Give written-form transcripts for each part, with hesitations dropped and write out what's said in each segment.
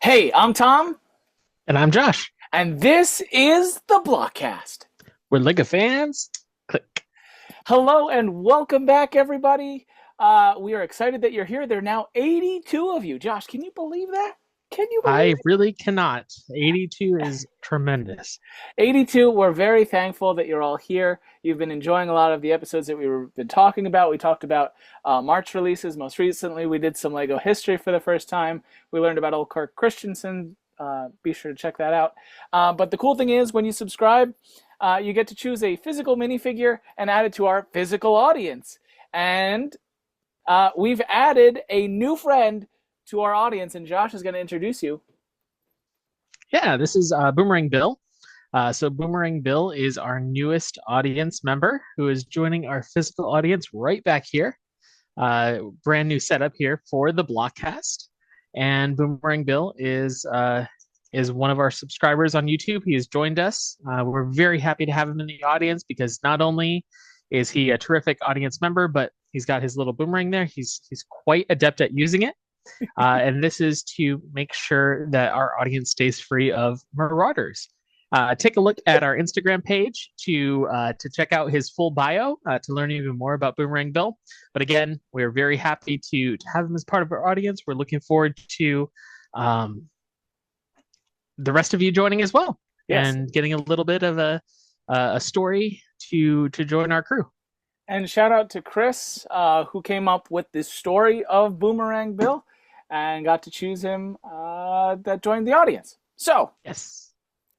Hey, I'm Tom, And I'm Josh. and this is the Blockcast. We're LEGO fans. Click. Hello, and welcome back, everybody. We are excited that you're here. There are now 82 of you. Josh, can you believe that? Can you believe I really cannot. 82 is tremendous. it? 82. We're very thankful that you're all here. You've been enjoying a lot of the episodes that we've been talking about. We talked about March releases. Most recently, we did some Lego history for the first time. We learned about old Kirk Christensen. Be sure to check that out. But the cool thing is, when you subscribe, you get to choose a physical minifigure and add it to our physical audience. And we've added a new friend to our audience, and Josh is going to introduce you. Yeah, this is Boomerang Bill. So Boomerang Bill is our newest audience member who is joining our physical audience right back here. Brand new setup here for the Blockcast. And Boomerang Bill is one of our subscribers on YouTube. He has joined us. We're very happy to have him in the audience because not only is he a terrific audience member, but he's got his little boomerang there. He's quite adept at using it. And this is to make sure that our audience stays free of marauders. Take a look at our Instagram page to check out his full bio to learn even more about Boomerang Bill. But again, we're very happy to have him as part of our audience. We're looking forward to the rest of you joining as well, Yes. and getting a little bit of a story to join our crew. And shout out to Chris, who came up with this story of Boomerang Bill and got to choose him that joined the audience. So, Yes.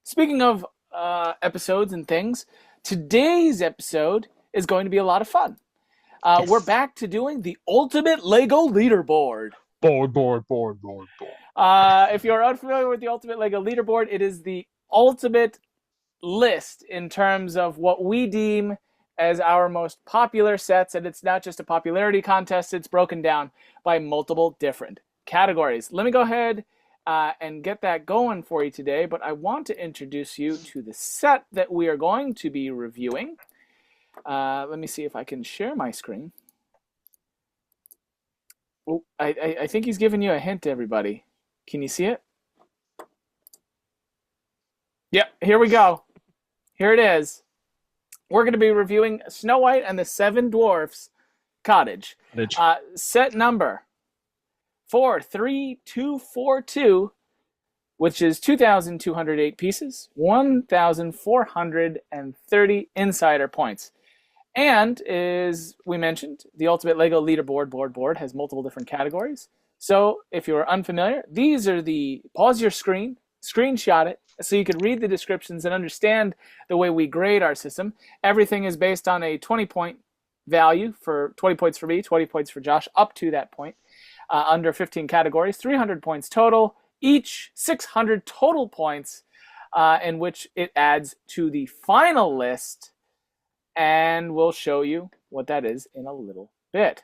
speaking of episodes and things, today's episode is going to be a lot of fun. Yes. We're back to doing the ultimate LEGO Leaderboard. Board. If you're unfamiliar with the ultimate LEGO Leaderboard, it is the ultimate list in terms of what we deem as our most popular sets, and it's not just a popularity contest, it's broken down by multiple different categories. Let me go ahead and get that going for you today, but I want to introduce you to the set that we are going to be reviewing. Let me see if I can share my screen. Oh, I think he's giving you a hint, everybody. Can you see it? Yep, here we go. Here it is. We're going to be reviewing Snow White and the Seven Dwarfs Cottage. Set number 43242, which is 2,208 pieces, 1,430 insider points. And as we mentioned, the Ultimate LEGO Leaderboard board has multiple different categories. So if you're unfamiliar, these are the, pause your screen, screenshot it, so you can read the descriptions and understand the way we grade our system. Everything is based on a 20-point value for 20 points for me, 20 points for Josh, up to that point, under 15 categories, 300 points total, each 600 total points, in which it adds to the final list, and we'll show you what that is in a little bit.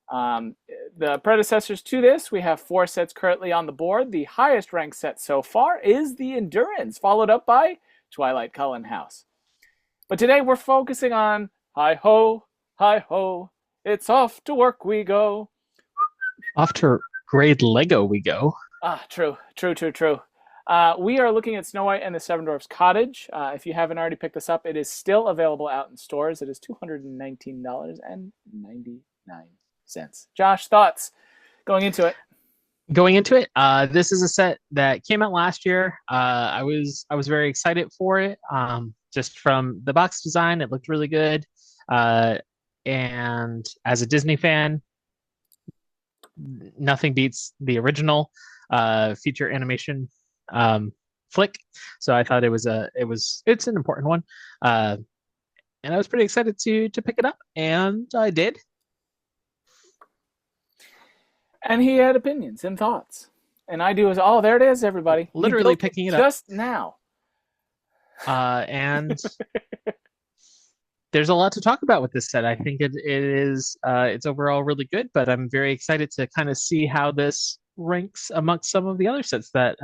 The predecessors to this, we have 4 sets currently on the board. The highest ranked set so far is the Endurance, followed up by Twilight Cullen House. But today we're focusing on hi ho, it's off to work we go. Off to grade Lego we go. True. We are looking at Snow White and the Seven Dwarfs Cottage. If you haven't already picked this up, it is still available out in stores. It is $219.99. Josh, thoughts going into it? This is a set that came out last year. I was very excited for it. Just from the box design, it looked really good. And as a Disney fan, nothing beats the original feature animation flick. So I thought it's an important one. And I was pretty excited to pick it up, and I did. And he had opinions and thoughts. And I do as, oh, there it is, everybody. Literally picking it up just now. And there's a lot to talk about with this set. I think it's overall really good, but I'm very excited to kind of see how this ranks amongst some of the other sets that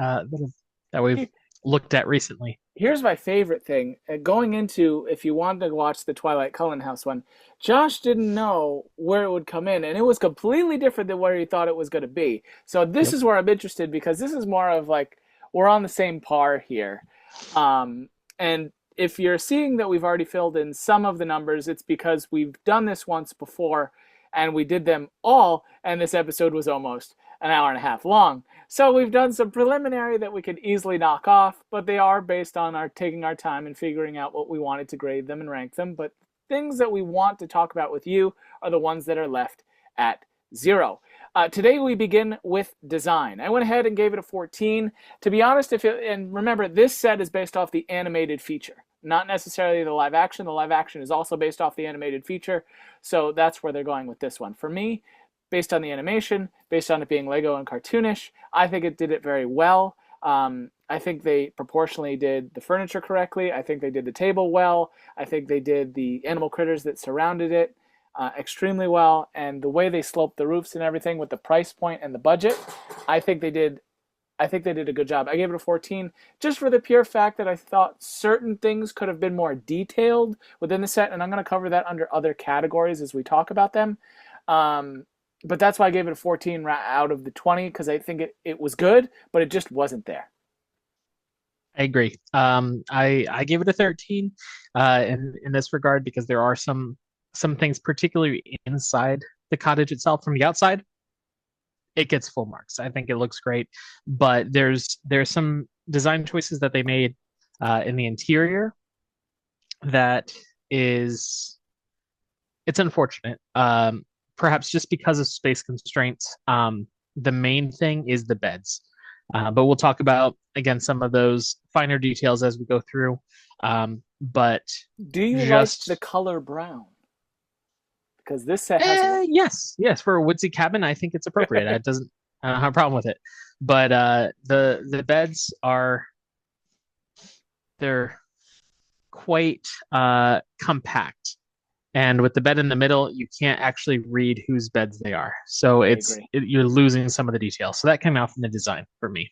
we've looked at recently. Here's my favorite thing. Going into, if you wanted to watch the Twilight Cullen House one, Josh didn't know where it would come in, and it was completely different than where he thought it was going to be. So this Yep. is where I'm interested because this is more of like we're on the same par here. And if you're seeing that we've already filled in some of the numbers, it's because we've done this once before, and we did them all, and this episode was almost an hour and a half long. So we've done some preliminary that we could easily knock off, but they are based on our taking our time and figuring out what we wanted to grade them and rank them. But things that we want to talk about with you are the ones that are left at 0. Today we begin with design. I went ahead and gave it a 14. To be honest, and remember, this set is based off the animated feature, not necessarily the live action. The live action is also based off the animated feature, so that's where they're going with this one. For me, based on the animation, based on it being Lego and cartoonish, I think it did it very well. I think they proportionally did the furniture correctly. I think they did the table well. I think they did the animal critters that surrounded it extremely well. And the way they sloped the roofs and everything with the price point and the budget, I think they did. I think they did a good job. I gave it a 14 just for the pure fact that I thought certain things could have been more detailed within the set, and I'm going to cover that under other categories as we talk about them. But that's why I gave it a 14 out of the 20 because I think it was good, but it just wasn't there. I agree. I gave it a 13 in this regard because there are some things, particularly inside the cottage itself from the outside. It gets full marks. I think it looks great, but there's some design choices that they made in the interior that is it's unfortunate. Perhaps just because of space constraints. The main thing is the beds. But we'll talk about, again, some of those finer details as we go through. But Do you like just, the color brown? Because this set has yes, for a woodsy cabin, I think it's appropriate. I don't have a problem with it. But the beds they're quite compact. And with the bed in the middle, you can't actually read whose beds they are. So you're losing some of the details. So that came out from the design for me.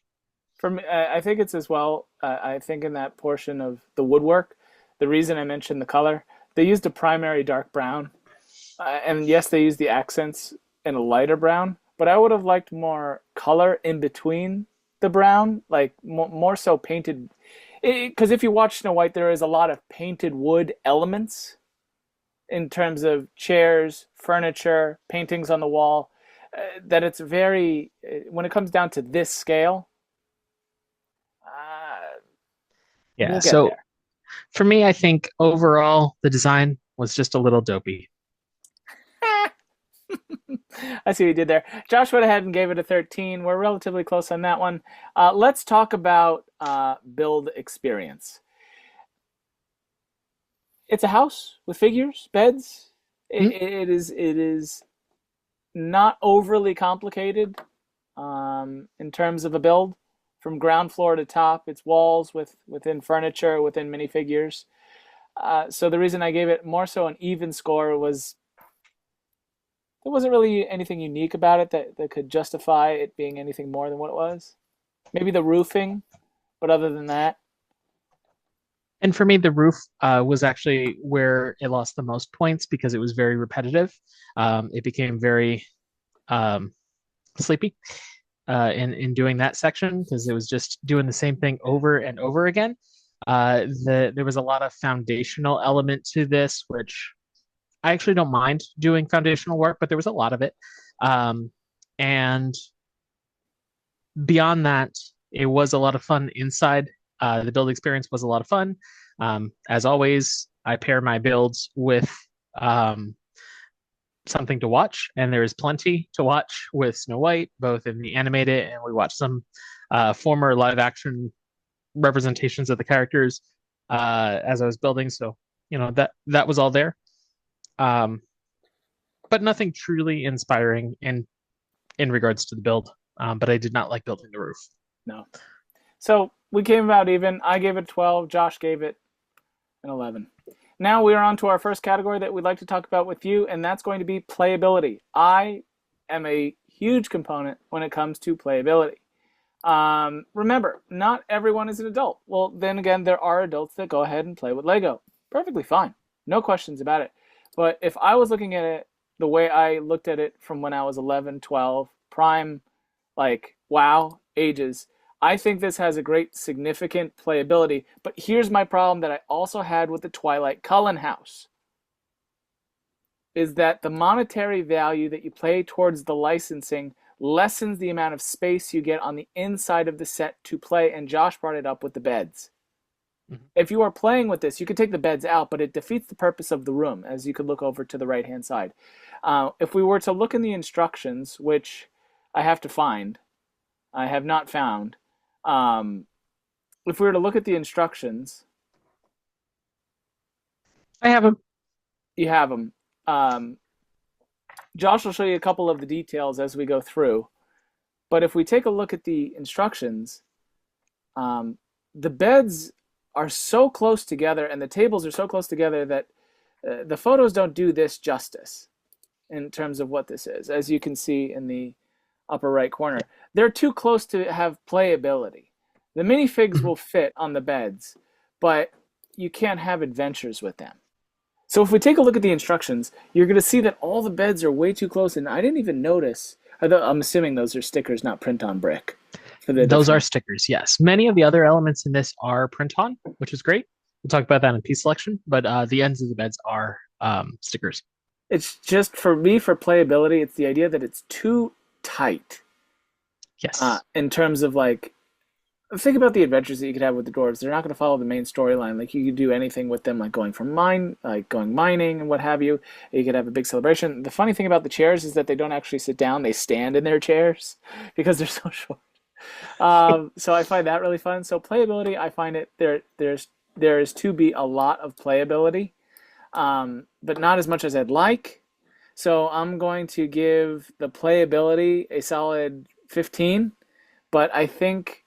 For me, I think it's as well. I think in that portion of the woodwork, the reason I mentioned the color, they used a primary dark brown, and yes, they used the accents in a lighter brown. But I would have liked more color in between the brown, like more so painted. Because if you watch Snow White, there is a lot of painted wood elements in terms of chairs, furniture, paintings on the wall, that it's very, when it comes down to this scale, Yeah. we'll get So there. for me, I think overall the design was just a little dopey. I see what you did there. Josh went ahead and gave it a 13. We're relatively close on that one. Let's talk about build experience. It's a house with figures, beds. It is not overly complicated in terms of a build from ground floor to top. It's walls within furniture, within minifigures. So the reason I gave it more so an even score was there wasn't really anything unique about it that could justify it being anything more than what it was. Maybe the roofing, but other than that, And for me, the roof was actually where it lost the most points because it was very repetitive. It became very sleepy in doing that section because it was just doing the same thing over and over again. There was a lot of foundational element to this, which I actually don't mind doing foundational work, but there was a lot of it. And beyond that, it was a lot of fun inside. The build experience was a lot of fun. As always, I pair my builds with something to watch, and there is plenty to watch with Snow White, both in the animated and we watched some former live action representations of the characters as I was building. So, that was all there. But nothing truly inspiring in regards to the build. But I did not like building the roof. no. So we came about even. I gave it 12. Josh gave it an 11. Now we are on to our first category that we'd like to talk about with you, and that's going to be playability. I am a huge component when it comes to playability. Remember, not everyone is an adult. Well, then again, there are adults that go ahead and play with Lego. Perfectly fine. No questions about it. But if I was looking at it the way I looked at it from when I was 11, 12, prime, like, wow, ages, I think this has a great significant playability. But here's my problem that I also had with the Twilight Cullen house is that the monetary value that you pay towards the licensing lessens the amount of space you get on the inside of the set to play, and Josh brought it up with the beds. Mhm. If you are playing with this, you could take the beds out, but it defeats the purpose of the room, as you could look over to the right-hand side. If we were to look in the instructions, which I have to find, I have not found, if we were to look at the instructions, I have them. you have them. Josh will show you a couple of the details as we go through. But if we take a look at the instructions, the beds are so close together and the tables are so close together that the photos don't do this justice in terms of what this is. As you can see in the upper right corner, they're too close to have playability. The minifigs will fit on the beds, but you can't have adventures with them. So if we take a look at the instructions, you're going to see that all the beds are way too close, and I didn't even notice. I'm assuming those are stickers, not print on brick. For the Those are different. stickers, yes. Many of the other elements in this are print on, which is great. We'll talk about that in piece selection, but the ends of the beds are stickers. It's just for me for playability. It's the idea that it's too tight Yes. in terms of like think about the adventures that you could have with the dwarves. They're not going to follow the main storyline. Like you could do anything with them, like going mining and what have you. You could have a big celebration. The funny thing about the chairs is that they don't actually sit down; they stand in their chairs because they're so short. So I find that really fun. So playability, I find it there is to be a lot of playability, but not as much as I'd like. So I'm going to give the playability a solid 15, but I think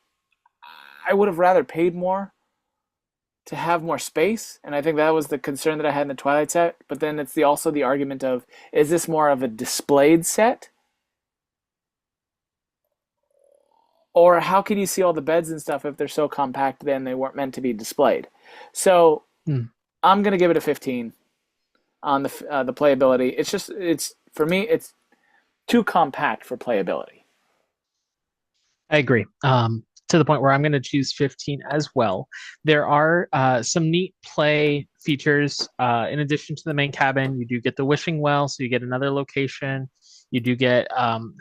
I would have rather paid more to have more space, and I think that was the concern that I had in the Twilight set. But then it's also the argument of, is this more of a displayed set, or how can you see all the beds and stuff if they're so compact? Then they weren't meant to be displayed. So Mm. I'm gonna give it a 15 on the playability. It's for me it's too compact for playability. I agree. To the point where I'm going to choose 15 as well. There are some neat play features. In addition to the main cabin, you do get the wishing well, so you get another location. You do get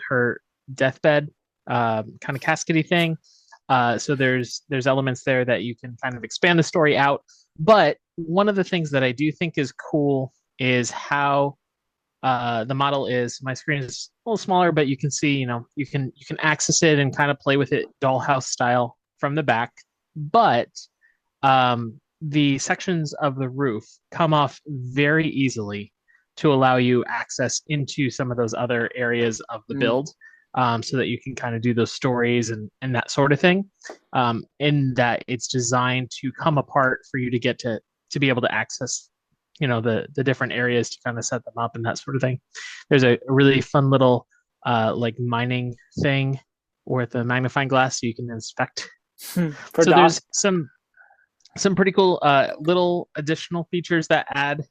her deathbed kind of caskety thing. So there's elements there that you can kind of expand the story out. But one of the things that I do think is cool is how the model is. My screen is a little smaller, but you can see, you can access it and kind of play with it dollhouse style from the back. But the sections of the roof come off very easily to allow you access into some of those other areas of the Mm. build, so that you can kind of do those stories and that sort of thing. In that it's designed to come apart for you to get to be able to access the different areas to kind of set them up and that sort of thing. There's a really fun little like mining thing with a magnifying glass so you can inspect. For So Dot. there's some pretty cool little additional features that add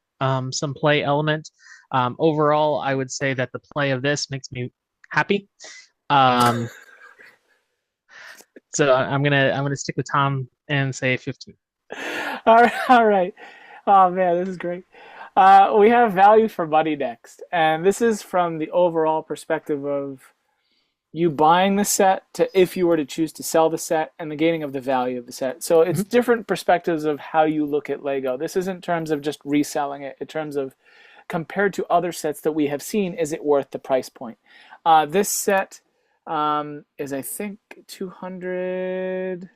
some play element. Overall, I would say that the play of this makes me happy. Um, so I'm gonna stick with Tom and say 15. All right, all right. Oh man, this is great. We have value for money next, and this is from the overall perspective of you buying the set to if you were to choose to sell the set and the gaining of the value of the set. So it's Mhm. different perspectives of how you look at Lego. This isn't in terms of just reselling it, in terms of compared to other sets that we have seen, is it worth the price point? This set is I think $220.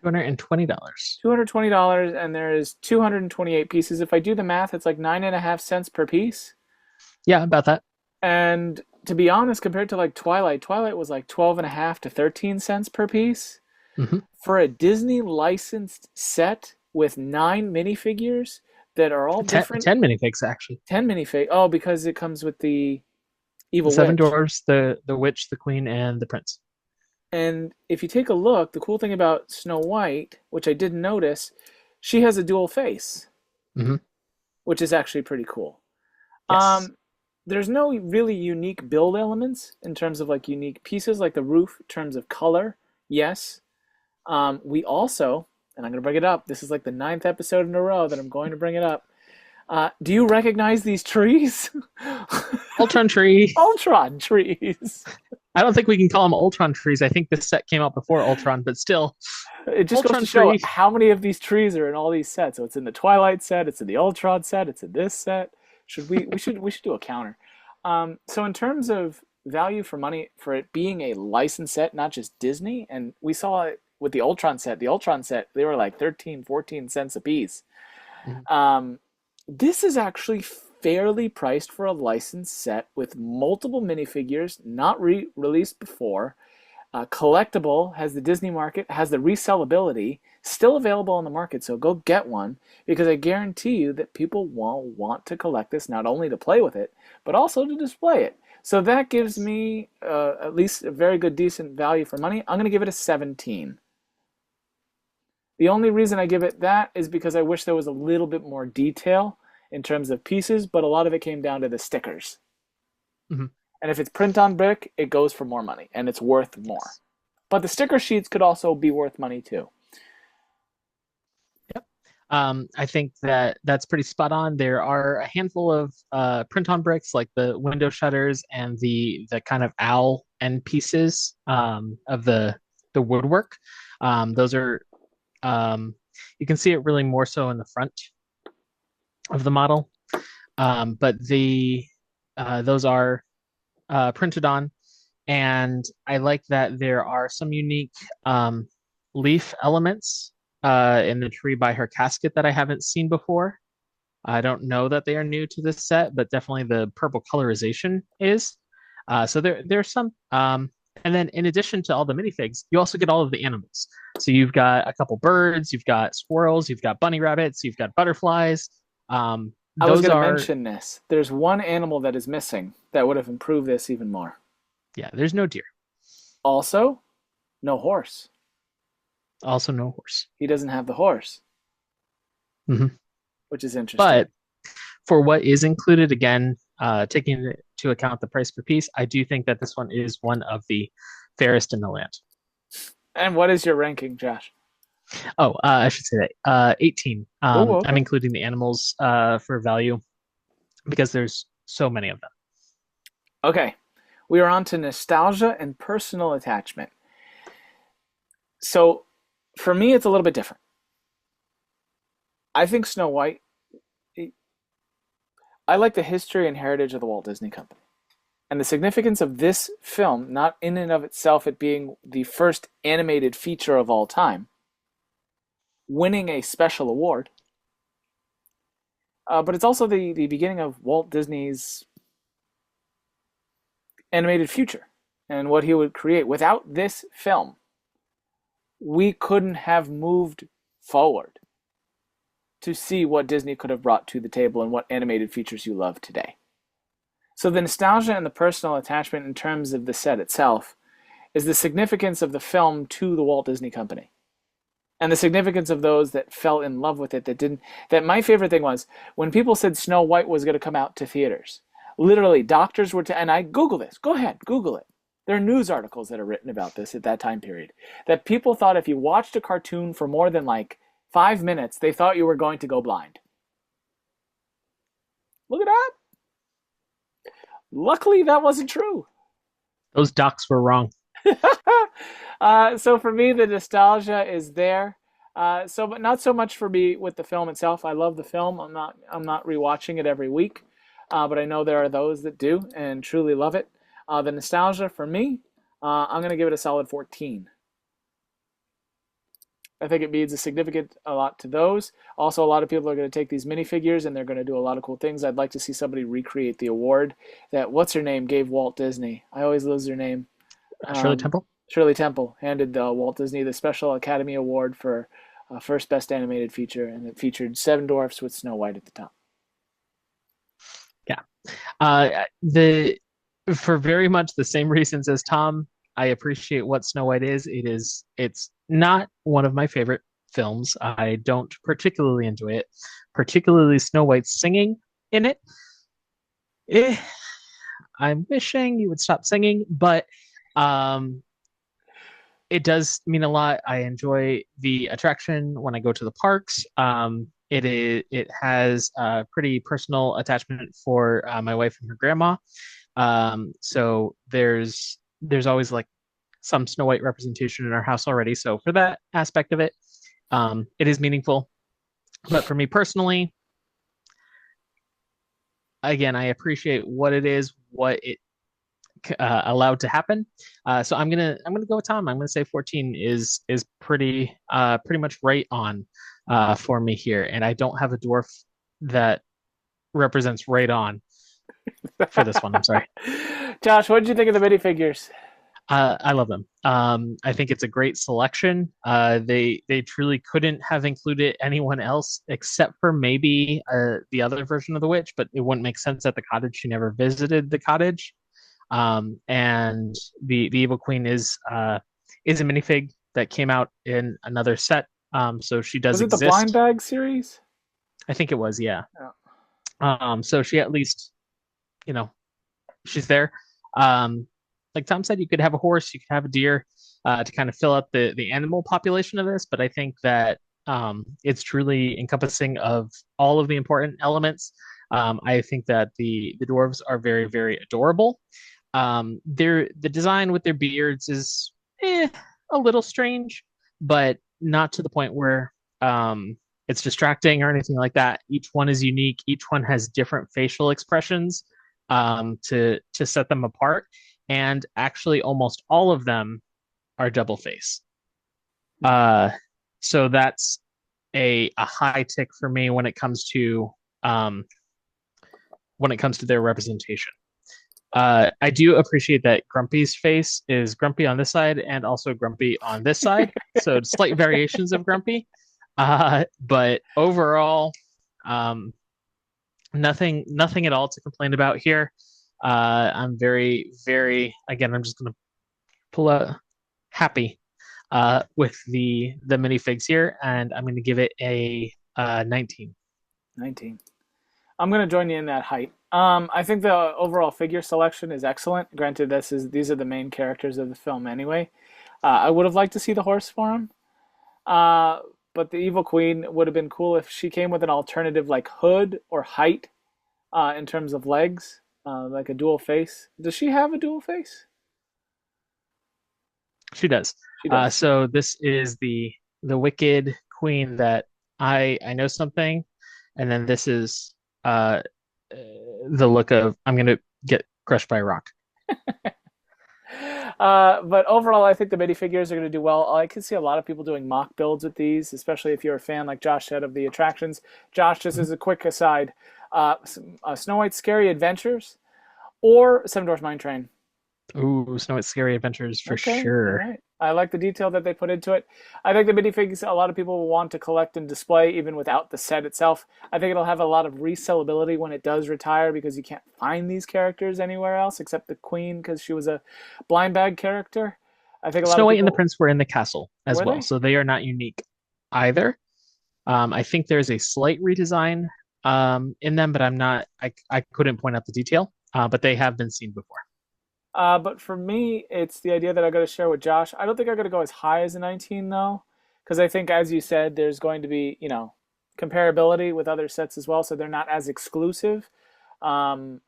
$220, and there is 228 pieces. If I do the math, it's like 9.5 cents per piece. Yeah, about that. And to be honest, compared to like Twilight was like 12.5 to 13 cents per piece. Hmm. For a Disney licensed set with 9 minifigures that are all Ten, different. 10 minifigs actually. 10 minifig. Oh, because it comes with the The evil seven witch. dwarfs, the witch, the queen, and the prince. And if you take a look, the cool thing about Snow White, which I didn't notice, she has a dual face, Hmm. which is actually pretty cool. Yes. Um, there's no really unique build elements in terms of like unique pieces, like the roof in terms of color. Yes. We also, and I'm going to bring it up, this is like the ninth episode in a row that I'm going to bring it up. Do you recognize these trees? Ultron tree. Ultron trees. I don't think we can call them Ultron trees. I think this set came out before Ultron, but still, It just goes Ultron to show tree. how many of these trees are in all these sets. So it's in the Twilight set, it's in the Ultron set, it's in this set. Should we should do a counter. So in terms of value for money for it being a licensed set, not just Disney, and we saw it with the Ultron set. The Ultron set, they were like 13, 14 cents a piece. Mhm. Um, this is actually fairly priced for a licensed set with multiple minifigures not released before. Collectible, has the Disney market, has the resellability, still available on the market. So go get one because I guarantee you that people will want to collect this not only to play with it, but also to display it. So that gives Yes. me at least a very good, decent value for money. I'm going to give it a 17. The only reason I give it that is because I wish there was a little bit more detail in terms of pieces, but a lot of it came down to the stickers. Mhm. And if it's print on brick, it goes for more money and it's worth more. Yes. But the sticker sheets could also be worth money too. Yep. I think that that's pretty spot on. There are a handful of print-on bricks, like the window shutters and the kind of owl end pieces of the woodwork. Those are um, you can see it really more so in the front of the model, but the those are printed on, and I like that there are some unique um, leaf elements in the tree by her casket that I haven't seen before. I don't know that they are new to this set, but definitely the purple colorization is. So there's some. And then in addition to all the minifigs, you also get all of the animals. So you've got a couple birds, you've got squirrels, you've got bunny rabbits, you've got butterflies. I was Those going to are, mention this. There's one animal that is missing that would have improved this even more. yeah, there's no deer. Also, no horse. Also no horse. He doesn't have the horse, Hmm. which is interesting. But for what is included, again, taking into account the price per piece, I do think that this one is one of the fairest in the land. And what is your ranking, Josh? Oh, I should say that 18. Oh, I'm okay. including the animals for value because there's so many of them. Okay. We are on to nostalgia and personal attachment. So, for me, it's a little bit different. I think Snow White, I like the history and heritage of the Walt Disney Company. And the significance of this film, not in and of itself it being the first animated feature of all time, winning a special award, but it's also the beginning of Walt Disney's animated future and what he would create. Without this film, we couldn't have moved forward to see what Disney could have brought to the table and what animated features you love today. So the nostalgia and the personal attachment in terms of the set itself is the significance of the film to the Walt Disney Company. And the significance of those that fell in love with it that didn't. That my favorite thing was when people said Snow White was going to come out to theaters. Literally, doctors were, and I Google this. Go ahead, Google it. There are news articles that are written about this at that time period. That people thought if you watched a cartoon for more than like 5 minutes, they thought you were going to go blind. Look at that. Luckily, that wasn't true. Those docs were wrong. So for me, the nostalgia is there. But not so much for me with the film itself. I love the film. I'm not rewatching it every week, but I know there are those that do and truly love it. The nostalgia for me, I'm gonna give it a solid 14. I think it means a significant a lot to those. Also, a lot of people are going to take these minifigures and they're going to do a lot of cool things. I'd like to see somebody recreate the award that what's her name gave Walt Disney. I always lose her name. Shirley Um, Temple. Shirley Temple handed Walt Disney the Special Academy Award for first Best Animated Feature, and it featured Seven Dwarfs with Snow White at the top. Yeah. The for very much the same reasons as Tom. I appreciate what Snow White is. It's not one of my favorite films. I don't particularly enjoy it, particularly Snow White singing in it. Eh, I'm wishing you would stop singing, but um, it does mean a lot. I enjoy the attraction when I go to the parks. It has a pretty personal attachment for my wife and her grandma. So there's always like some Snow White representation in our house already. So for that aspect of it, it is meaningful. But for me personally, again, I appreciate what it is, what it allowed to happen. So I'm gonna go with Tom. I'm gonna say 14 is pretty much right on for me here, and I don't have a dwarf that represents right on for this one. I'm sorry. Josh, what did you think of the minifigures? I love them. I think it's a great selection. They truly couldn't have included anyone else except for maybe the other version of the witch, but it wouldn't make sense at the cottage. She never visited the cottage. And the Evil Queen is a minifig that came out in another set. So she does Was it the blind exist. bag series? I think it was, yeah. Oh. So she at least, you know, she's there. Um, like Tom said, you could have a horse, you could have a deer, to kind of fill out the animal population of this. But I think that it's truly encompassing of all of the important elements. I think that the dwarves are very, very adorable. The design with their beards is a little strange, but not to the point where it's distracting or anything like that. Each one is unique. Each one has different facial expressions to set them apart, and actually, almost all of them are double face. Uh, so that's a high tick for me um, when it comes to their representation. I do appreciate that Grumpy's face is grumpy on this side and also grumpy on this side. So slight variations of grumpy. But overall, um, nothing at all to complain about here. I'm very, very, again, I'm just going to pull out happy with the minifigs here, and I'm going to give it a 19. 19. I'm going to join you in that height. I think the overall figure selection is excellent. Granted, these are the main characters of the film anyway. I would have liked to see the horse for him. Uh, but the Evil Queen would have been cool if she came with an alternative like hood or height in terms of legs, like a dual face. Does she have a dual face? She does. She does. So this is the Wicked Queen that I know something, and then this is the look of I'm gonna get crushed by a rock. But overall, I think the minifigures are going to do well. I can see a lot of people doing mock builds with these, especially if you're a fan, like Josh said, of the attractions. Josh, just as a quick aside, Snow White's Scary Adventures or Seven Dwarfs Mine Train. Ooh, Snow White's Scary Adventures for Okay, all sure. right. I like the detail that they put into it. I think the minifigs a lot of people will want to collect and display even without the set itself. I think it'll have a lot of resellability when it does retire because you can't find these characters anywhere else except the Queen because she was a blind bag character. I think a lot Snow of White and the people Prince were in the castle as were well, they? so they are not unique either. I think there's a slight redesign in them, but I couldn't point out the detail. But they have been seen before. But for me, it's the idea that I got to share with Josh. I don't think I got to go as high as a 19 though, because I think, as you said, there's going to be, comparability with other sets as well, so they're not as exclusive. Um,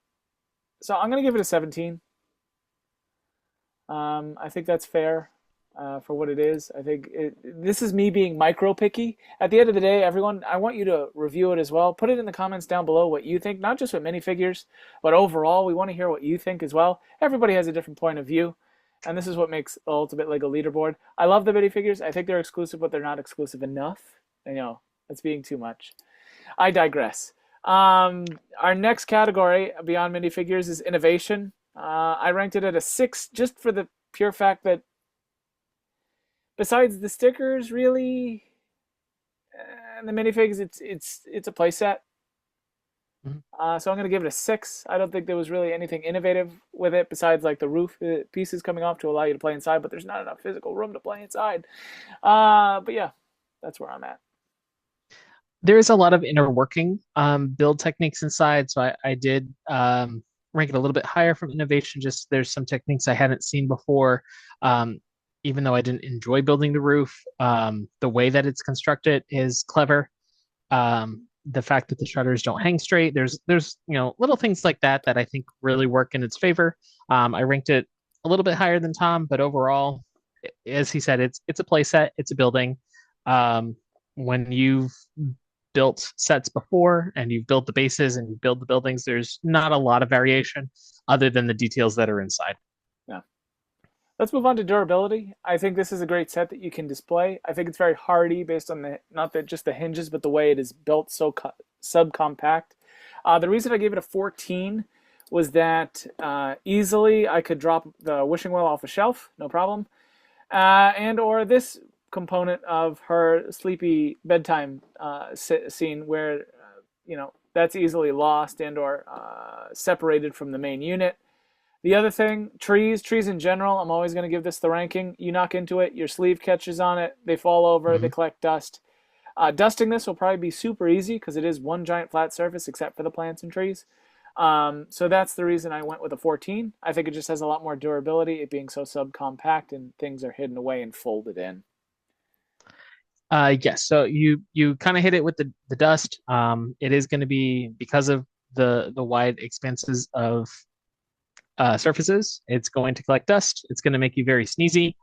so I'm going to give it a 17. I think that's fair for what it is. This is me being micro picky. At the end of the day, everyone, I want you to review it as well. Put it in the comments down below what you think, not just with minifigures, but overall. We want to hear what you think as well. Everybody has a different point of view, and this is what makes the ultimate Lego leaderboard. I love the minifigures. I think they're exclusive, but they're not exclusive enough. That's being too much. I digress. Our next category beyond minifigures is innovation. I ranked it at a 6 just for the pure fact that besides the stickers, really, and the minifigs, it's a playset. Mhm. So I'm going to give it a 6. I don't think there was really anything innovative with it besides like the roof pieces coming off to allow you to play inside, but there's not enough physical room to play inside. But yeah, that's where I'm at. There is a lot of inner working build techniques inside, so I did rank it a little bit higher from innovation. Just there's some techniques I hadn't seen before. Um, Even though I didn't enjoy building the roof, the way that it's constructed is clever. The fact that the shutters don't hang straight, there's little things like that that I think really work in its favor. I ranked it a little bit higher than Tom, but overall, as he said, it's a play set, it's a building. When you've built sets before and you've built the bases and you build the buildings, there's not a lot of variation other than the details that are inside. Yeah. Let's move on to durability. I think this is a great set that you can display. I think it's very hardy based on the not that just the hinges, but the way it is built so subcompact. The reason I gave it a 14 was that easily I could drop the wishing well off a shelf, no problem, and or this component of her sleepy bedtime scene where that's easily lost and or separated from the main unit. The other thing, trees in general, I'm always going to give this the ranking. You knock into it, your sleeve catches on it, they fall over, they Mhm. collect dust. Dusting this will probably be super easy because it is one giant flat surface except for the plants and trees. So that's the reason I went with a 14. I think it just has a lot more durability, it being so subcompact and things are hidden away and folded in. Yes, so you kind of hit it with the dust. It is going to be because of the wide expanses of surfaces. It's going to collect dust. It's going to make you very sneezy.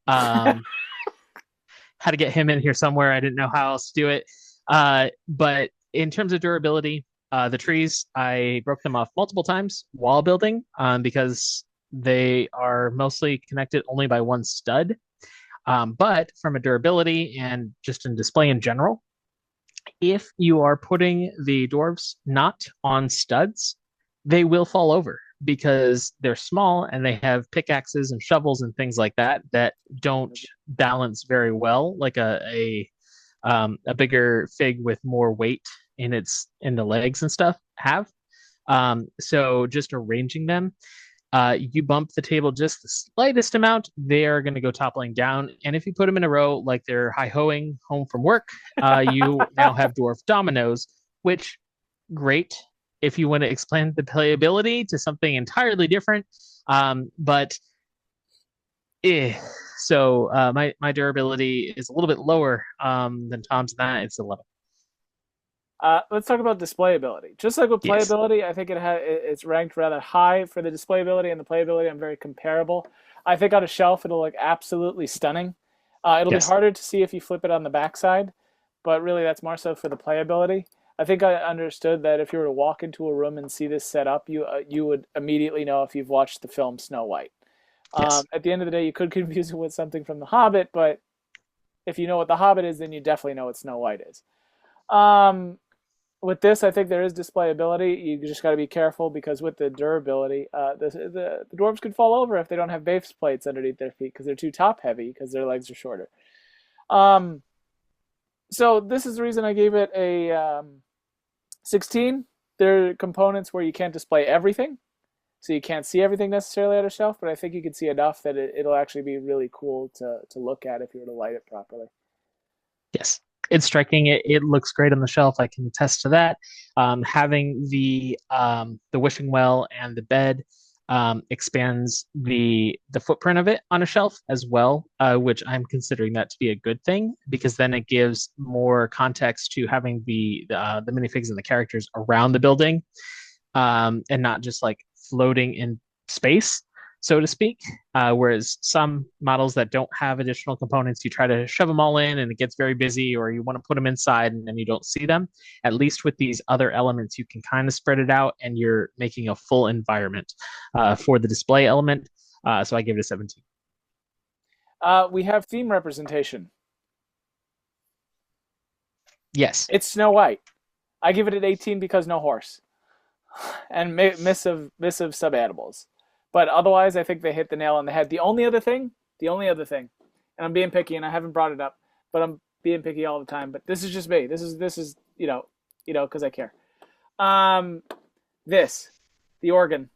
Um, Had to get him in here somewhere. I didn't know how else to do it. But in terms of durability, the trees, I broke them off multiple times while building because they are mostly connected only by one stud. But from a durability and just in display in general, if you are putting the dwarves not on studs, they will fall over because they're small and they have pickaxes and shovels and things like that that don't balance very well, like a bigger fig with more weight in the legs and stuff have. So just arranging them, you bump the table just the slightest amount, they are going to go toppling down. And if you put them in a row like they're hi hoing home from work, you now have dwarf dominoes, which great if you want to explain the playability to something entirely different. But eh. So my durability is a little bit lower than Tom's. That it's 11. Let's talk about displayability. Just like with Yes. playability, I think it's ranked rather high for the displayability and the playability. I'm very comparable. I think on a shelf it'll look absolutely stunning. It'll be Yes. harder to see if you flip it on the backside, but really that's more so for the playability. I think I understood that if you were to walk into a room and see this set up, you would immediately know if you've watched the film Snow White. Yes. At the end of the day, you could confuse it with something from The Hobbit, but if you know what The Hobbit is, then you definitely know what Snow White is. Um, with this, I think there is displayability. You just got to be careful because with the durability, the dwarves could fall over if they don't have base plates underneath their feet because they're too top heavy because their legs are shorter. Um, so this is the reason I gave it a 16. There are components where you can't display everything, so you can't see everything necessarily at a shelf, but I think you can see enough that it'll actually be really cool to look at if you were to light it properly. Yes, it's striking. It looks great on the shelf. I can attest to that. Having the wishing well and the bed expands the footprint of it on a shelf as well, which I'm considering that to be a good thing because then it gives more context to having the minifigs and the characters around the building, and not just like floating in space, so to speak. Whereas some models that don't have additional components, you try to shove them all in and it gets very busy, or you want to put them inside and then you don't see them. At least with these other elements, you can kind of spread it out and you're making a full environment for the display element. So I give it a 17. We have theme representation. Yes. It's Snow White. I give it an 18 because no horse and missive sub animals. But otherwise, I think they hit the nail on the head. The only other thing, and I'm being picky, and I haven't brought it up, but I'm being picky all the time. But this is just me. This is because I care. Um, this, the organ.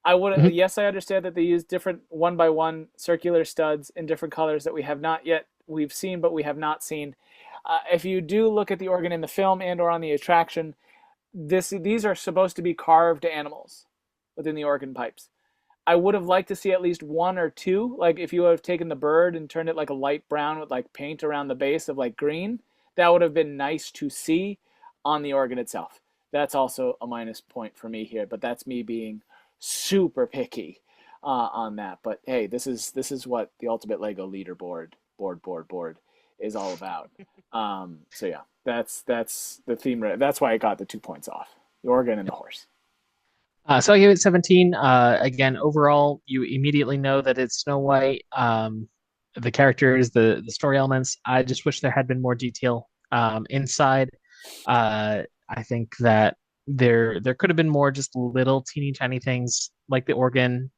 I would, Mhm. yes, I understand that they use different one by one circular studs in different colors that we have not yet we've seen, but we have not seen. If you do look at the organ in the film and or on the attraction, these are supposed to be carved animals within the organ pipes. I would have liked to see at least one or two. Like if you would have taken the bird and turned it like a light brown with like paint around the base of like green, that would have been nice to see on the organ itself. That's also a minus point for me here, but that's me being super picky on that. But hey, this is what the ultimate Lego leaderboard board is all about. So yeah, that's the theme. That's why I got the 2 points off the organ and the horse. So I gave it 17. Again, overall, you immediately know that it's Snow White. The characters, the story elements. I just wish there had been more detail inside. I think that there could have been more, just little teeny tiny things like the organ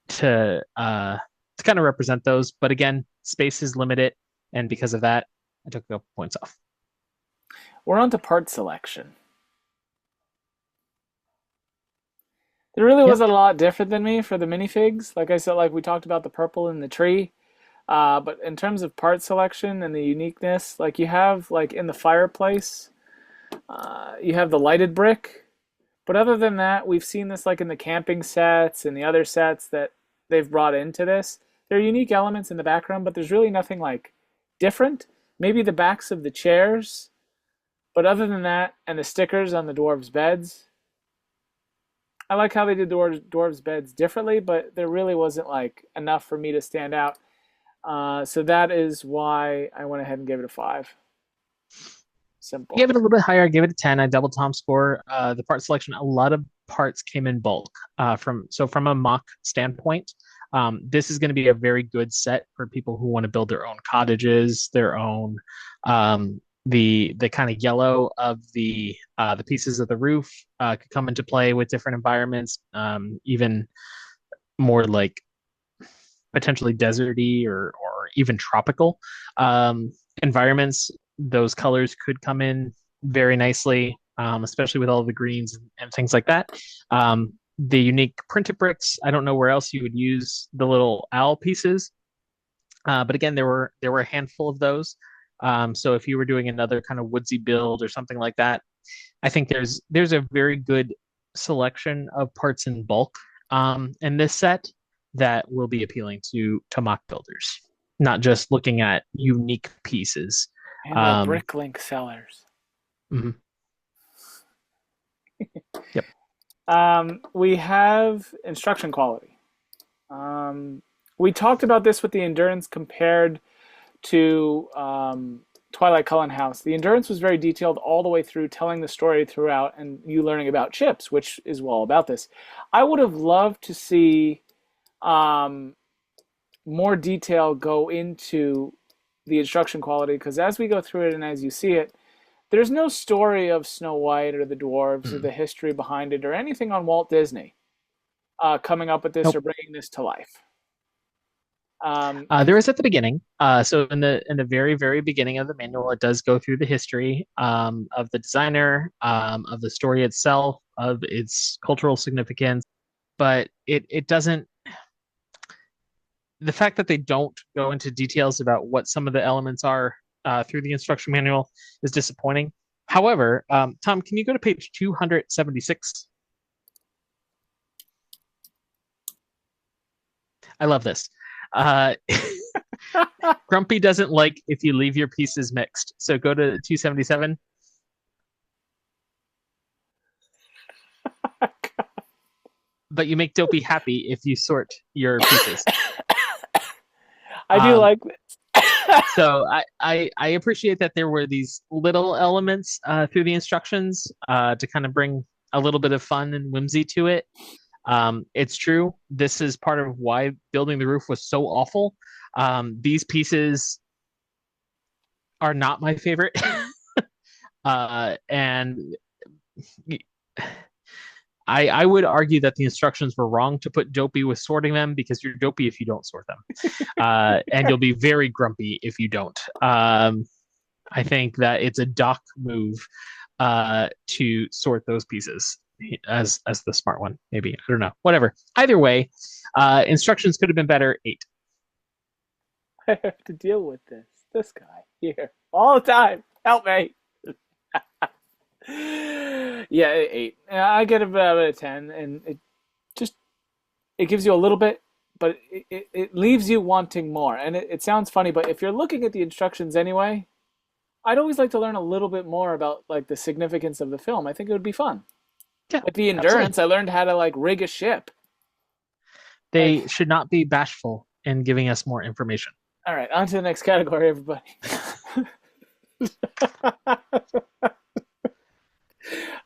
to kind of represent those. But again, space is limited, and because of that, I took a couple points off. We're on to part selection. There really was Yep. a lot different than me for the minifigs. Like I said, like we talked about the purple in the tree. But in terms of part selection and the uniqueness, like you have like in the fireplace, you have the lighted brick. But other than that, we've seen this like in the camping sets and the other sets that they've brought into this. There are unique elements in the background, but there's really nothing like different. Maybe the backs of the chairs, but other than that, and the stickers on the dwarves' beds, I like how they did the dwarves' beds differently, but there really wasn't like enough for me to stand out. So that is why I went ahead and gave it a 5. I Simple. gave it a little bit higher. I gave it a 10. I doubled Tom's score. The part selection, a lot of parts came in bulk. From a mock standpoint, this is going to be a very good set for people who want to build their own cottages, their own the kind of yellow of the pieces of the roof could come into play with different environments, even more like potentially deserty or even tropical environments. Those colors could come in very nicely, especially with all the greens and things like that. The unique printed bricks, I don't know where else you would use the little owl pieces, but again, there were a handful of those. So if you were doing another kind of woodsy build or something like that, I think there's a very good selection of parts in bulk in this set that will be appealing to mock builders, not just looking at unique pieces. And our Um, Bricklink sellers. mhm. Yep. We have instruction quality. Um, we talked about this with the endurance compared to Twilight Cullen House. The endurance was very detailed all the way through, telling the story throughout, and you learning about chips, which is well about this. I would have loved to see um, more detail go into the instruction quality because as we go through it and as you see it, there's no story of Snow White or the dwarves or Mhm. the history behind it or anything on Walt Disney coming up with this or Nope. bringing this to life. There is at the beginning. So in the very beginning of the manual, it does go through the history of the designer, of the story itself, of its cultural significance, but it doesn't. The fact that they don't go into details about what some of the elements are through the instruction manual is disappointing. However, Tom, can you go to page 276? I love this. Uh, Grumpy doesn't like if you leave your pieces mixed. So go to 277. But you make Dopey happy if you sort your pieces. I do Um, like so I appreciate that there were these little elements through the instructions to kind of bring a little bit of fun and whimsy to it. It's true. This is part of why building the roof was so awful. These pieces are not my favorite. And I would argue that the instructions were wrong to put Dopey with sorting them because you're dopey if you don't sort them. And you'll be very grumpy if you don't. I think that it's a doc move to sort those pieces as the smart one. Maybe, I don't know. Whatever. Either way, instructions could have been better. 8. I have to deal with this guy here all the time. Help me. Yeah, 8. Yeah, I get about a 10, and just it gives you a little bit, but it leaves you wanting more. And it sounds funny, but if you're looking at the instructions anyway, I'd always like to learn a little bit more about like the significance of the film. I think it would be fun. Yeah, Like the absolutely. endurance, I learned how to like rig a ship. Like, They should not be bashful in giving us more information. all right, on to the next category, everybody.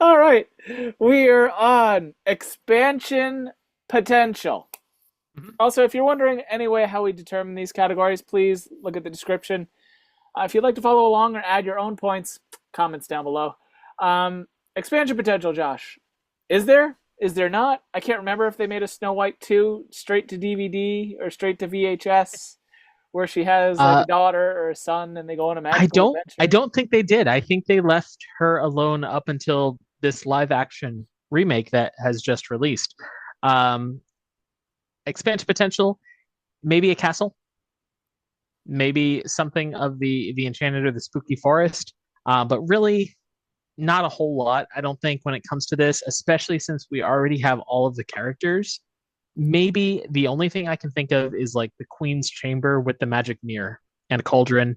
All right, we are on expansion potential. Mhm. Also, if you're wondering anyway how we determine these categories, please look at the description. If you'd like to follow along or add your own points, comments down below. Expansion potential, Josh. Is there? Is there not? I can't remember if they made a Snow White 2 straight to DVD or straight to VHS, where she has like Uh, a daughter or a son and they go on a I magical don't I adventure. don't think they did. I think they left her alone up until this live action remake that has just released. Um, expansion potential, maybe a castle, maybe something of the enchanted or the spooky forest, but really not a whole lot. I don't think when it comes to this, especially since we already have all of the characters. Maybe the only thing I can think of is like the Queen's Chamber with the magic mirror and a cauldron,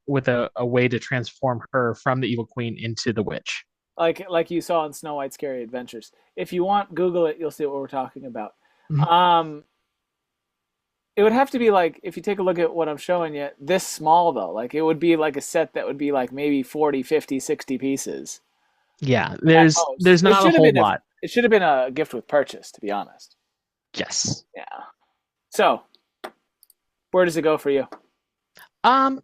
with a way to transform her from the evil queen into the witch. Like you saw in Snow White's Scary Adventures. If you want, Google it. You'll see what we're talking about. Mhm. Um, it would have to be like if you take a look at what I'm showing you, this small though. Like it would be like a set that would be like maybe 40, 50, 60 pieces Yeah, at there's most. It not a should have whole been lot. a gift with purchase, to be honest. Yes. Yeah. So, where does it go for you? Um,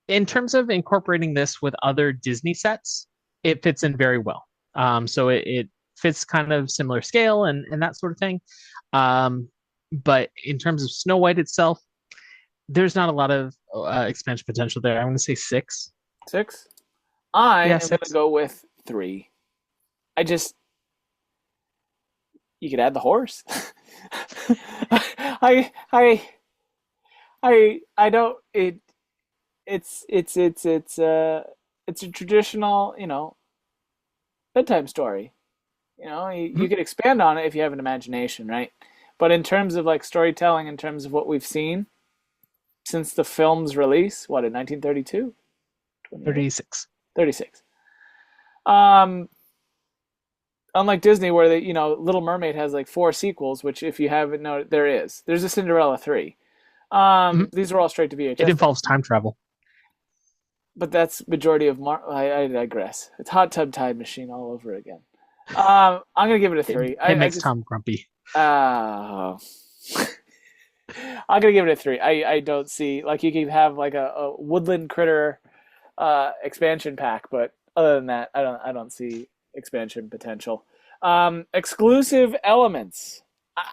in terms of incorporating this with other Disney sets, it fits in very well. So it fits kind of similar scale and that sort of thing. Um, but in terms of Snow White itself, there's not a lot of expansion potential there. I'm going to say 6. 6? I Yeah, am gonna 6. go with 3. I just you could add the horse. I I I don't it's a traditional, bedtime story. You Mhm. could expand on it if you have an imagination, right? But in terms of like storytelling, in terms of what we've seen since the film's release, what in 1932, 28, 36. 36. Um, unlike Disney, where Little Mermaid has like 4 sequels, which if you haven't known, there's a Cinderella 3. Mhm. These are all straight to It VHS involves films, time travel. but that's majority of I digress. It's Hot Tub Time Machine all over again. I'm gonna give it a It, 3. it I makes just Tom grumpy. uh, I'm gonna give it a 3. I don't see like you could have like a woodland critter expansion pack, but other than that, I don't see expansion potential. Exclusive elements. I,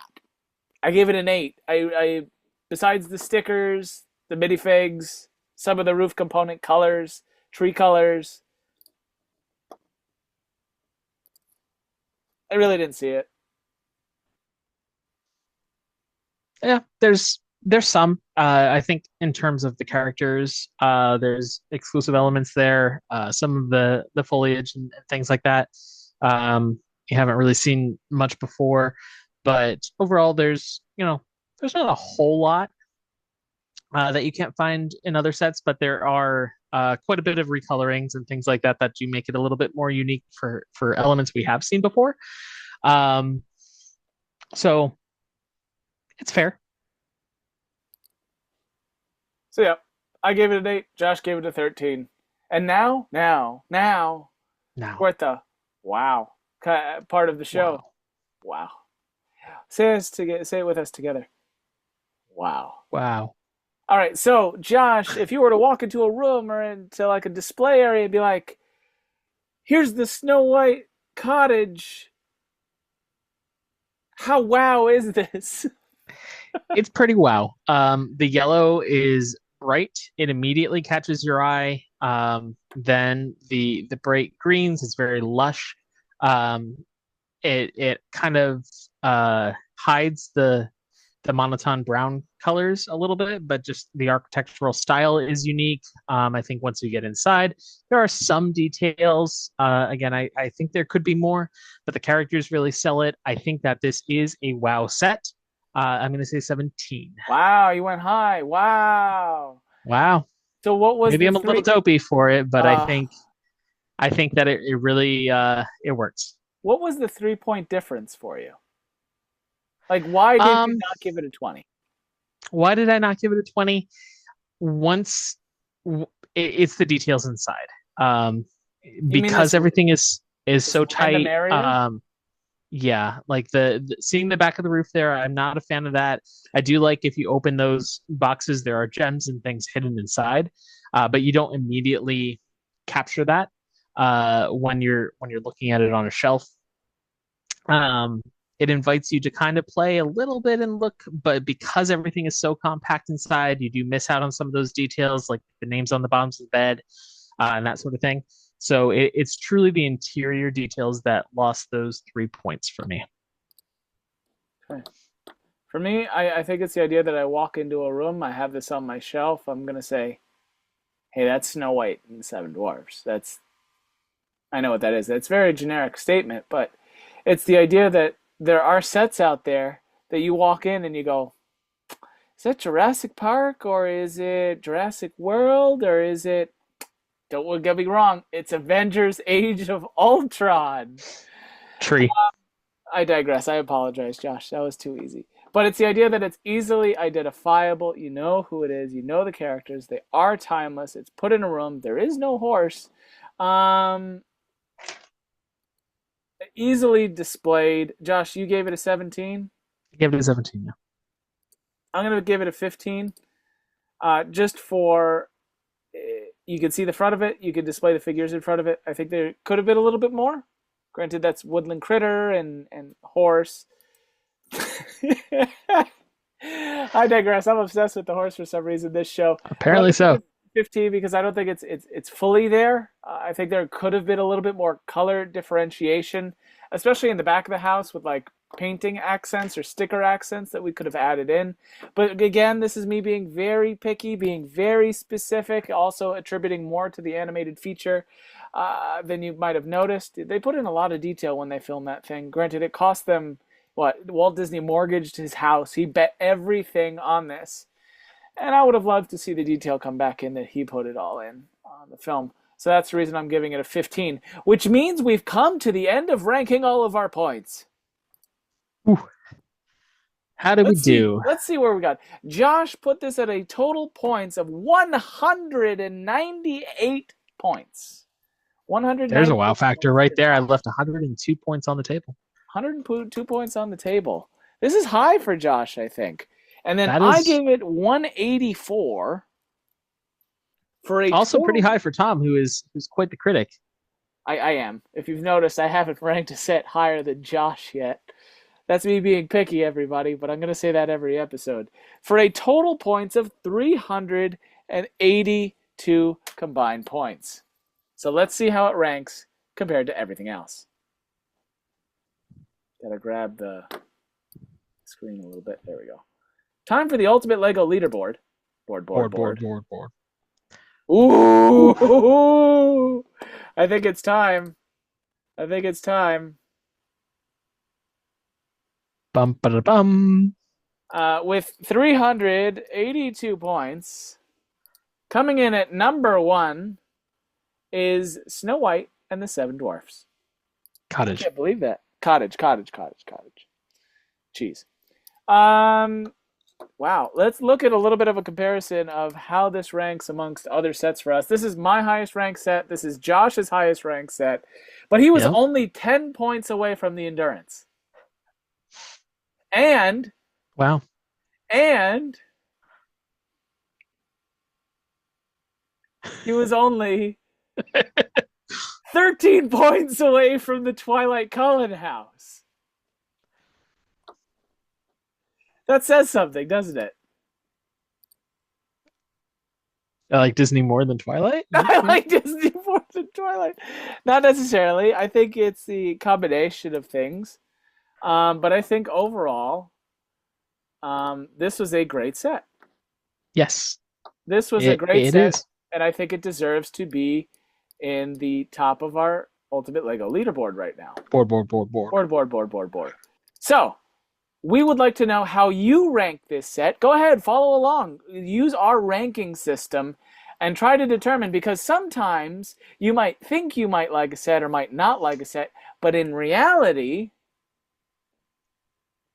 I gave it an 8. I besides the stickers, the minifigs, some of the roof component colors, tree colors, I really didn't see it. Yeah, there's some. I think in terms of the characters, there's exclusive elements there. Some of the foliage and things like that. You haven't really seen much before, but overall, there's not a whole lot that you can't find in other sets, but there are quite a bit of recolorings and things like that that do make it a little bit more unique for elements we have seen before. Um, so it's fair. So yeah, I gave it an 8. Josh gave it a 13. And now, Now, we're at the wow part of the show. wow, Wow. Say it with us together. Wow. wow. All right, so Josh, if you were to walk into a room or into like a display area and be like, "Here's the Snow White cottage. How wow is this?" It's pretty wow. The yellow is bright, it immediately catches your eye. Then the bright greens is very lush. Um, it kind of hides the monotone brown colors a little bit, but just the architectural style is unique. I think once you get inside, there are some details. Again, I think there could be more, but the characters really sell it. I think that this is a wow set. I'm going to say 17. Wow, you went high. Wow. Wow. So what was Maybe the I'm a little three? dopey for it, but I Uh, think that it really it works. what was the 3 point difference for you? Like, why did you Um, not give it a 20? why did I not give it a 20? Once it's the details inside. You mean Because everything is this so random tight. area? Yeah, like seeing the back of the roof there, I'm not a fan of that. I do like if you open those boxes, there are gems and things hidden inside, but you don't immediately capture that when you're looking at it on a shelf. Um, it invites you to kind of play a little bit and look, but because everything is so compact inside, you do miss out on some of those details, like the names on the bottoms of the bed and that sort of thing. So it's truly the interior details that lost those 3 points for me. Okay. For me, I think it's the idea that I walk into a room, I have this on my shelf, I'm gonna say, hey, that's Snow White and the Seven Dwarfs. I know what that is. It's a very generic statement, but it's the idea that there are sets out there that you walk in and you go, is that Jurassic Park or is it Jurassic World or is it, don't get me wrong, it's Avengers Age of Ultron. Tree. I digress. I apologize, Josh. That was too easy. But it's the idea that it's easily identifiable. You know who it is. You know the characters. They are timeless. It's put in a room. There is no horse. Um, Easily displayed. Josh, you gave it a 17. Give it a 17. Yeah. I'm going to give it a 15. Just for you can see the front of it. You can display the figures in front of it. I think there could have been a little bit more. Granted, that's woodland critter and horse. I digress. I'm obsessed with the horse for some reason this show. But I'm Apparently gonna give so. it 15 because I don't think it's fully there. I think there could have been a little bit more color differentiation, especially in the back of the house with like painting accents or sticker accents that we could have added in. But again, this is me being very picky, being very specific, also attributing more to the animated feature than you might have noticed. They put in a lot of detail when they filmed that thing. Granted, it cost them what? Walt Disney mortgaged his house. He bet everything on this. And I would have loved to see the detail come back in that he put it all in on the film. So that's the reason I'm giving it a 15, which means we've come to the end of ranking all of our points. Ooh. How did we do? Let's see where we got. Josh put this at a total points of 198 points. There's a 198 wow factor points right for there. I Josh. left 102 points on the table. 102 points on the table. This is high for Josh, I think. And then That I is gave it 184 for a also pretty total. high for Tom, who's quite the critic. I am. If you've noticed, I haven't ranked a set higher than Josh yet. That's me being picky, everybody, but I'm going to say that every episode. For a total points of 382 combined points. So let's see how it ranks compared to everything else. Gotta grab the screen a little bit. There we go. Time for the ultimate LEGO leaderboard. Board. Board. Ooh! I think it's time. Bum ba bum. With 382 points, coming in at number one is Snow White and the Seven Dwarfs. I Cottage. can't believe that. Cottage. Cheese. Wow. Let's look at a little bit of a comparison of how this ranks amongst other sets for us. This is my highest ranked set. This is Josh's highest ranked set. But he was Yep. only 10 points away from the endurance. And Wow. he was only 13 points away from the Twilight Cullen house. That says something, doesn't it? I like Disney more than Twilight. I Okay. like Disney more than Twilight. Not necessarily. I think it's the combination of things. But I think overall, this was a great set. Yes, This was a great it set, is. and I think it deserves to be in the top of our Ultimate Lego Leaderboard right now. Board. Board. So, we would like to know how you rank this set. Go ahead, follow along. Use our ranking system and try to determine, because sometimes you might think you might like a set or might not like a set, but in reality,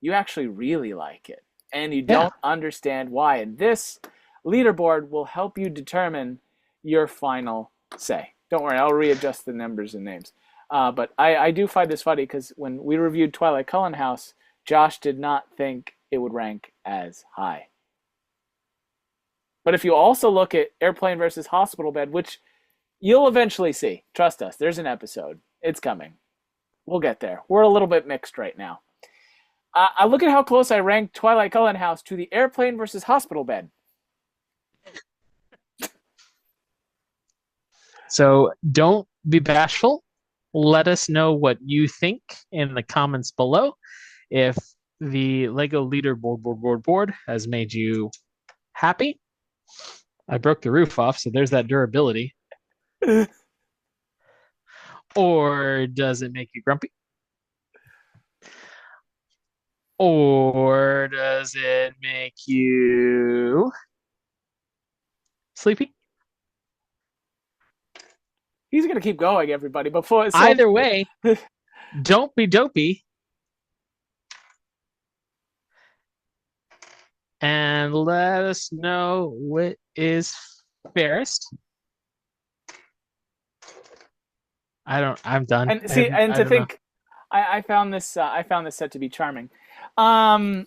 you actually really like it and you Yeah. don't understand why. And this leaderboard will help you determine your final say. Don't worry, I'll readjust the numbers and names. But I do find this funny because when we reviewed Twilight Cullen House, Josh did not think it would rank as high. But if you also look at Airplane versus Hospital Bed, which you'll eventually see, trust us, there's an episode. It's coming. We'll get there. We're a little bit mixed right now. I look at how close I ranked Twilight Cullen House to the Airplane versus Hospital Bed. So don't be bashful. Let us know what you think in the comments below. If the Lego Leaderboard has made you happy. I broke the roof off, so there's that durability. Or does it make you grumpy? Or does it make you sleepy? He's going to keep going, everybody. Either way, don't be dopey. And let us know what is fairest. I'm done. And see, I to don't know. think, I found this set to be charming. Ah!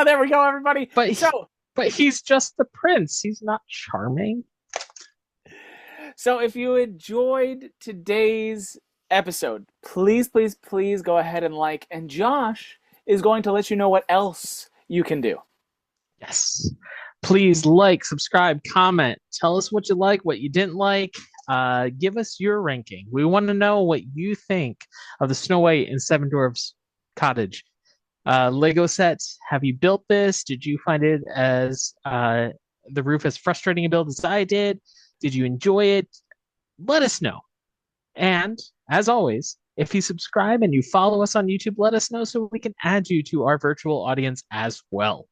There we go, everybody. But he's just the prince. He's not charming. So if you enjoyed today's episode, please go ahead and like. And Josh is going to let you know what else you can do. Yes. Please like, subscribe, comment. Tell us what you like, what you didn't like. Give us your ranking. We want to know what you think of the Snow White and Seven Dwarfs Cottage Lego sets. Have you built this? Did you find it as the roof as frustrating a build as I did? Did you enjoy it? Let us know. And as always, if you subscribe and you follow us on YouTube, let us know so we can add you to our virtual audience as well.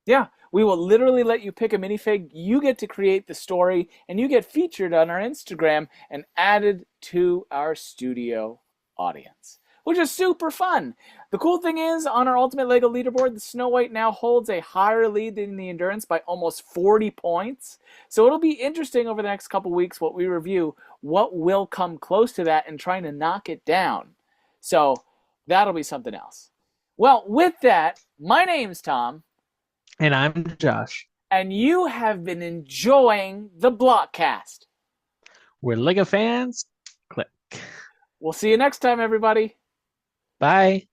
Yeah, we will literally let you pick a minifig. You get to create the story, and you get featured on our Instagram and added to our studio audience, which is super fun. The cool thing is, on our Ultimate Lego Leaderboard, the Snow White now holds a higher lead than the Endurance by almost 40 points. So it'll be interesting over the next couple weeks what we review, what will come close to that and trying to knock it down. So that'll be something else. Well, with that, my name's Tom. And I'm Josh. And you have been enjoying the Blockcast. We're Lego fans. Click. We'll see you next time, everybody. Bye.